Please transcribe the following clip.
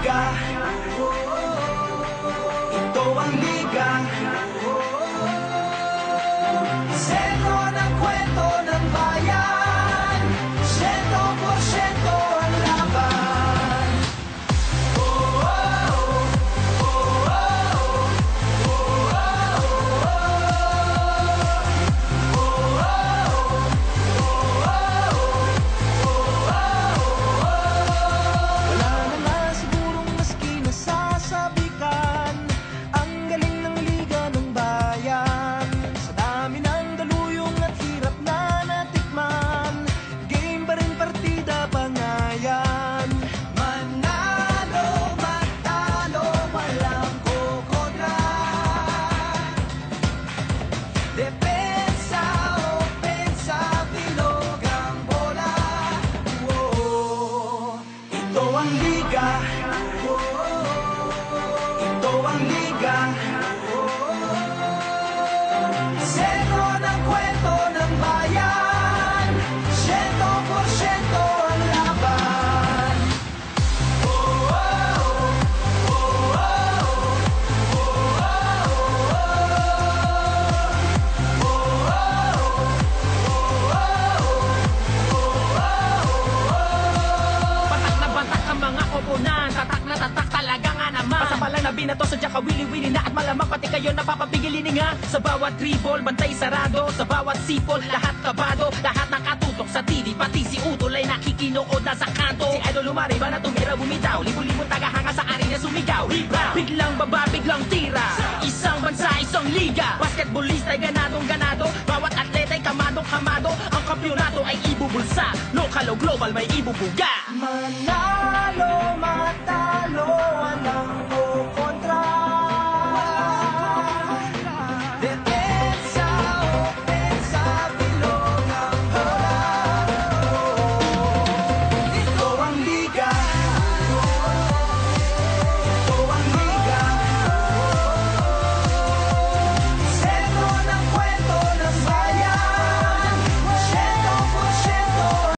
liga, ito ang liga. Sentro ng kwento ng bayan, 100% ang laban. Oh, oh, oh, oh, oh, wala na nga sigurong maski nasasabikan ang galing ng liga ng bayan. Sa dami ng daluyong at hirap na natikman, game pa rin partida bangayan. Manalo, matalo, walang kukontra. Depensa, opensa, bilog ang bola. Oh, ito ang liga. Ito ang liga. Sentro ng kwento ng bayan, 100% ang laban. Oh, oh, oh, oh, Patak na batak ang mga koponan, tatak na tatak talaga nga naman. Pasapalang na binato sa Jaka wili-wili na at malamang pati kayo napapapigilin nga. Sa bawat dribble, bantay sarado, sa bawat sipol, lahat kabado, lahat nakatutok sa TV, pati si Utol ay nakikinood na sa kanto. Si Idol lumariba na tumira bumitaw, libo-libo tagahanga sa arena sumigaw. Rebound, biglang baba, biglang tira, isang bansa, isang liga. Basketballista ay ganadong ganado, bawat atleta ay kamadong kamado. Ang kampyonato ay ibubulsa, lokal o global may ibubuga. manalo, matalo.